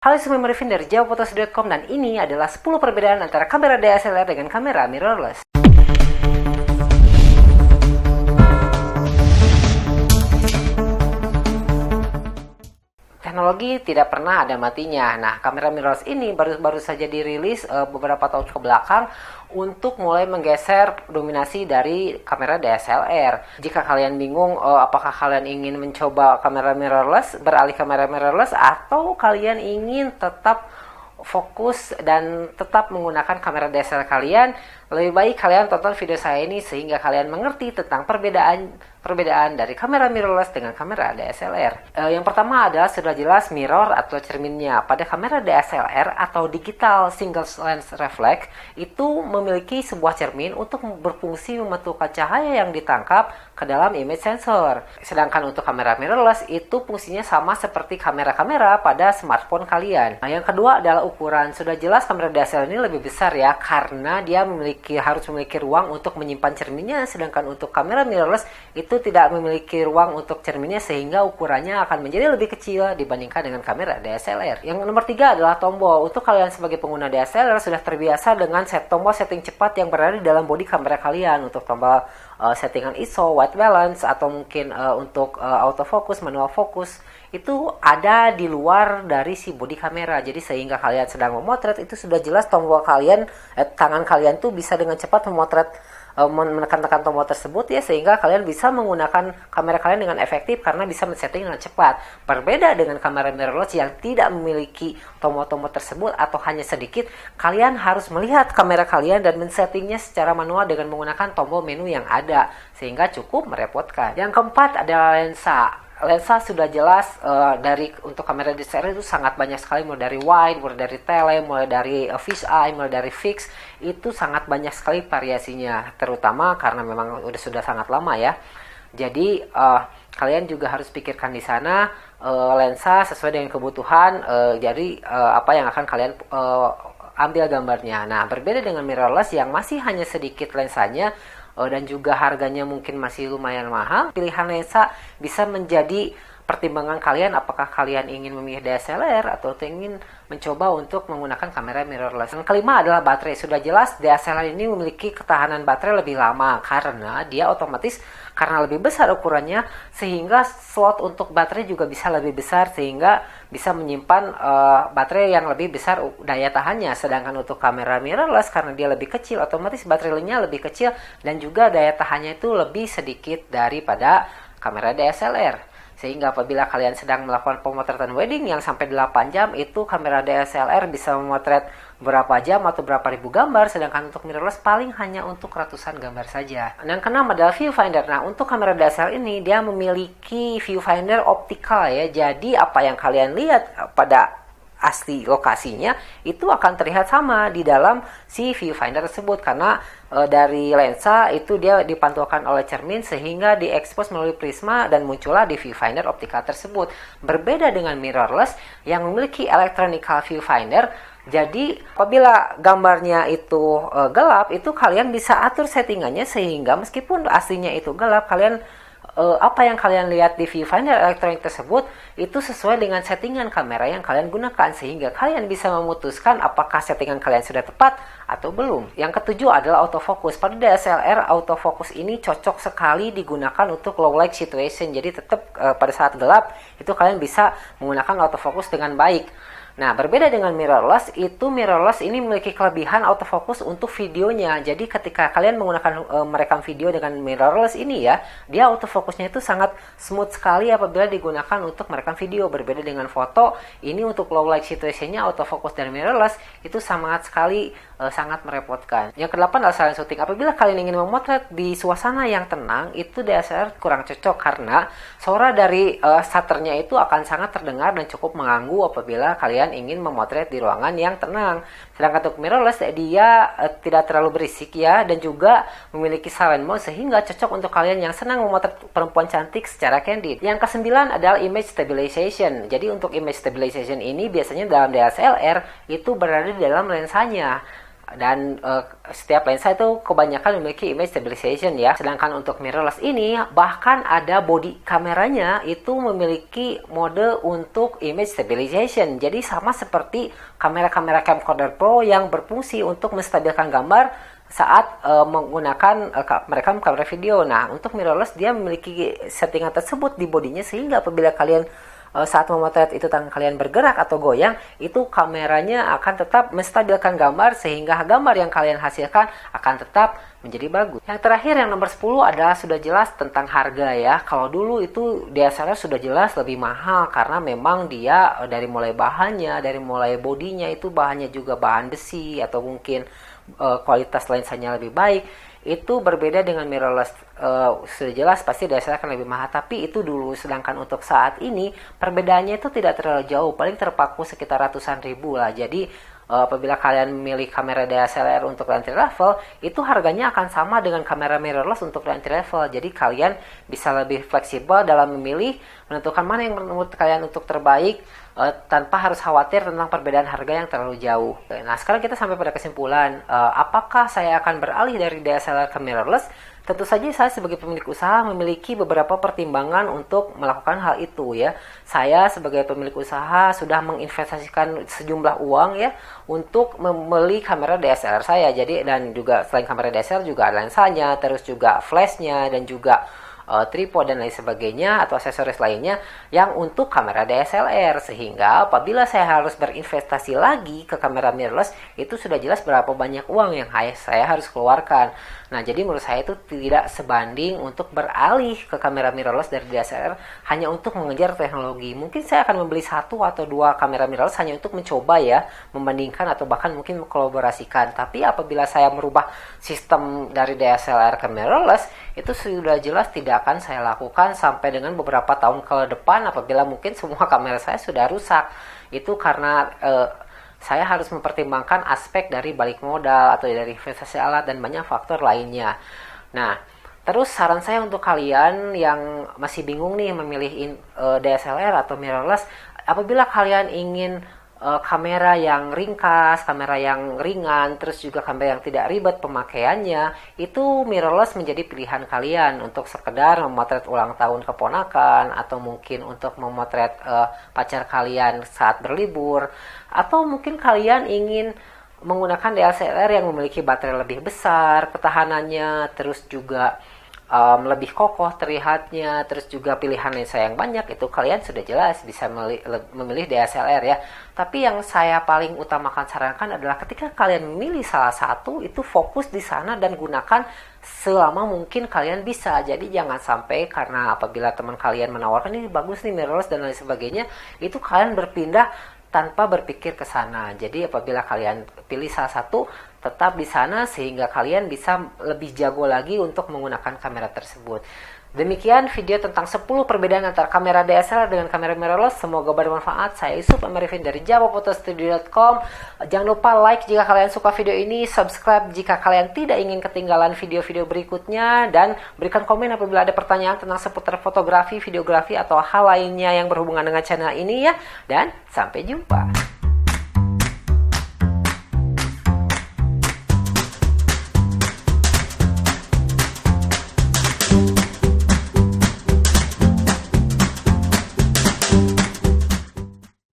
Halo semua review dari jawaphotos.com dan ini adalah 10 perbedaan antara kamera DSLR dengan kamera mirrorless. Teknologi tidak pernah ada matinya. Nah, kamera mirrorless ini baru saja dirilis beberapa tahun ke belakang untuk mulai menggeser dominasi dari kamera DSLR. Jika kalian bingung apakah kalian ingin mencoba kamera mirrorless, beralih kamera mirrorless, atau kalian ingin tetap fokus dan tetap menggunakan kamera DSLR kalian, lebih baik kalian tonton video saya ini sehingga kalian mengerti tentang perbedaan dari kamera mirrorless dengan kamera DSLR. Yang pertama adalah sudah jelas mirror atau cerminnya. Pada kamera DSLR atau digital single lens reflex itu memiliki sebuah cermin untuk berfungsi memantulkan cahaya yang ditangkap ke dalam image sensor. Sedangkan untuk kamera mirrorless itu fungsinya sama seperti kamera-kamera pada smartphone kalian. Nah, yang kedua adalah ukuran. Sudah jelas kamera DSLR ini lebih besar ya, karena dia harus memiliki ruang untuk menyimpan cerminnya, sedangkan untuk kamera mirrorless itu tidak memiliki ruang untuk cerminnya sehingga ukurannya akan menjadi lebih kecil dibandingkan dengan kamera DSLR. Yang nomor 3 adalah tombol. Untuk kalian sebagai pengguna DSLR sudah terbiasa dengan tombol setting cepat yang berada di dalam bodi kamera kalian, untuk tombol settingan ISO, white balance, atau mungkin untuk autofocus, manual focus, itu ada di luar dari si bodi kamera. Jadi sehingga kalian sedang memotret itu sudah jelas tombol kalian, tangan kalian tuh bisa dengan cepat memotret, menekan-tekan tombol tersebut ya, sehingga kalian bisa menggunakan kamera kalian dengan efektif karena bisa men-setting dengan cepat. Berbeda dengan kamera mirrorless yang tidak memiliki tombol-tombol tersebut atau hanya sedikit, kalian harus melihat kamera kalian dan men-settingnya secara manual dengan menggunakan tombol menu yang ada, sehingga cukup merepotkan. Yang keempat adalah lensa. Lensa sudah jelas untuk kamera DSLR itu sangat banyak sekali, mulai dari wide, mulai dari tele, mulai dari fisheye, mulai dari fix, itu sangat banyak sekali variasinya, terutama karena memang sudah sangat lama ya. Jadi kalian juga harus pikirkan di sana lensa sesuai dengan kebutuhan, jadi apa yang akan kalian ambil gambarnya. Nah, berbeda dengan mirrorless yang masih hanya sedikit lensanya dan juga harganya mungkin masih lumayan mahal, pilihan lensa bisa menjadi pertimbangan kalian apakah kalian ingin memilih DSLR atau ingin mencoba untuk menggunakan kamera mirrorless. Yang kelima adalah baterai. Sudah jelas DSLR ini memiliki ketahanan baterai lebih lama karena dia otomatis karena lebih besar ukurannya, sehingga slot untuk baterai juga bisa lebih besar sehingga bisa menyimpan baterai yang lebih besar daya tahannya. Sedangkan untuk kamera mirrorless karena dia lebih kecil, otomatis baterainya lebih kecil dan juga daya tahannya itu lebih sedikit daripada kamera DSLR. Sehingga apabila kalian sedang melakukan pemotretan wedding yang sampai 8 jam, itu kamera DSLR bisa memotret berapa jam atau berapa ribu gambar, sedangkan untuk mirrorless paling hanya untuk ratusan gambar saja. Yang keenam adalah viewfinder. Nah, untuk kamera DSLR ini dia memiliki viewfinder optikal ya. Jadi apa yang kalian lihat pada asli lokasinya itu akan terlihat sama di dalam si viewfinder tersebut, karena dari lensa itu dia dipantulkan oleh cermin sehingga diekspos melalui prisma dan muncullah di viewfinder optikal tersebut. Berbeda dengan mirrorless yang memiliki electronical viewfinder, jadi apabila gambarnya itu gelap, itu kalian bisa atur settingannya sehingga meskipun aslinya itu gelap, kalian apa yang kalian lihat di viewfinder elektronik tersebut itu sesuai dengan settingan kamera yang kalian gunakan, sehingga kalian bisa memutuskan apakah settingan kalian sudah tepat atau belum. Yang ketujuh adalah autofocus. Pada DSLR autofocus ini cocok sekali digunakan untuk low light situation. Jadi tetap pada saat gelap itu kalian bisa menggunakan autofocus dengan baik. Nah, berbeda dengan mirrorless, itu mirrorless ini memiliki kelebihan autofocus untuk videonya. Jadi ketika kalian menggunakan merekam video dengan mirrorless ini ya, dia autofocusnya itu sangat smooth sekali apabila digunakan untuk merekam video. Berbeda dengan foto, ini untuk low light situationnya autofocus dan mirrorless itu sangat sekali sangat merepotkan. Yang kedelapan adalah silent shooting. Apabila kalian ingin memotret di suasana yang tenang, itu DSLR kurang cocok karena suara dari shutternya itu akan sangat terdengar dan cukup mengganggu apabila kalian ingin memotret di ruangan yang tenang. Sedangkan untuk mirrorless dia tidak terlalu berisik ya, dan juga memiliki silent mode sehingga cocok untuk kalian yang senang memotret perempuan cantik secara candid. Yang kesembilan adalah image stabilization. Jadi untuk image stabilization ini biasanya dalam DSLR itu berada di dalam lensanya. dan setiap lensa itu kebanyakan memiliki image stabilization ya. Sedangkan untuk mirrorless ini bahkan ada body kameranya itu memiliki mode untuk image stabilization. Jadi sama seperti kamera-kamera camcorder pro yang berfungsi untuk menstabilkan gambar saat menggunakan merekam kamera video. Nah, untuk mirrorless dia memiliki settingan tersebut di bodinya sehingga apabila kalian saat memotret itu tangan kalian bergerak atau goyang, itu kameranya akan tetap menstabilkan gambar sehingga gambar yang kalian hasilkan akan tetap menjadi bagus. Yang terakhir yang nomor 10 adalah sudah jelas tentang harga ya. Kalau dulu itu DSLR sudah jelas lebih mahal karena memang dia dari mulai bahannya, dari mulai bodinya itu bahannya juga bahan besi atau mungkin kualitas lensanya lebih baik. Itu berbeda dengan mirrorless. Sudah jelas pasti DSLR akan lebih mahal, tapi itu dulu. Sedangkan untuk saat ini perbedaannya itu tidak terlalu jauh, paling terpaku sekitar ratusan ribu lah. Jadi apabila kalian memilih kamera DSLR untuk entry level, itu harganya akan sama dengan kamera mirrorless untuk entry level. Jadi kalian bisa lebih fleksibel dalam memilih, menentukan mana yang menurut kalian untuk terbaik tanpa harus khawatir tentang perbedaan harga yang terlalu jauh. Nah, sekarang kita sampai pada kesimpulan, apakah saya akan beralih dari DSLR ke mirrorless? Tentu saja saya sebagai pemilik usaha memiliki beberapa pertimbangan untuk melakukan hal itu ya. Saya sebagai pemilik usaha sudah menginvestasikan sejumlah uang ya untuk membeli kamera DSLR saya. Jadi dan juga selain kamera DSLR juga ada lensanya, terus juga flashnya dan juga tripod dan lain sebagainya atau aksesoris lainnya yang untuk kamera DSLR, sehingga apabila saya harus berinvestasi lagi ke kamera mirrorless itu sudah jelas berapa banyak uang yang saya harus keluarkan. Nah, jadi menurut saya itu tidak sebanding untuk beralih ke kamera mirrorless dari DSLR hanya untuk mengejar teknologi. Mungkin saya akan membeli 1 atau 2 kamera mirrorless hanya untuk mencoba ya, membandingkan atau bahkan mungkin mengkolaborasikan. Tapi apabila saya merubah sistem dari DSLR ke mirrorless, itu sudah jelas tidak akan saya lakukan sampai dengan beberapa tahun ke depan apabila mungkin semua kamera saya sudah rusak. Itu karena saya harus mempertimbangkan aspek dari balik modal atau dari investasi alat dan banyak faktor lainnya. Nah, terus saran saya untuk kalian yang masih bingung nih memilih DSLR atau mirrorless, apabila kalian ingin kamera yang ringkas, kamera yang ringan, terus juga kamera yang tidak ribet pemakaiannya, itu mirrorless menjadi pilihan kalian untuk sekedar memotret ulang tahun keponakan atau mungkin untuk memotret pacar kalian saat berlibur, atau mungkin kalian ingin menggunakan DSLR yang memiliki baterai lebih besar, ketahanannya, terus juga lebih kokoh terlihatnya, terus juga pilihan lensa yang banyak, itu kalian sudah jelas bisa memilih DSLR ya. Tapi yang saya paling utamakan sarankan adalah ketika kalian memilih salah satu, itu fokus di sana dan gunakan selama mungkin kalian bisa. Jadi jangan sampai karena apabila teman kalian menawarkan ini bagus nih mirrorless dan lain sebagainya, itu kalian berpindah tanpa berpikir ke sana. Jadi apabila kalian pilih salah satu, tetap di sana sehingga kalian bisa lebih jago lagi untuk menggunakan kamera tersebut. Demikian video tentang 10 perbedaan antara kamera DSLR dengan kamera mirrorless. Semoga bermanfaat. Saya Yusuf Amarifin dari jawafotostudio.com. Jangan lupa like jika kalian suka video ini, subscribe jika kalian tidak ingin ketinggalan video-video berikutnya, dan berikan komen apabila ada pertanyaan tentang seputar fotografi, videografi, atau hal lainnya yang berhubungan dengan channel ini ya. Dan sampai jumpa.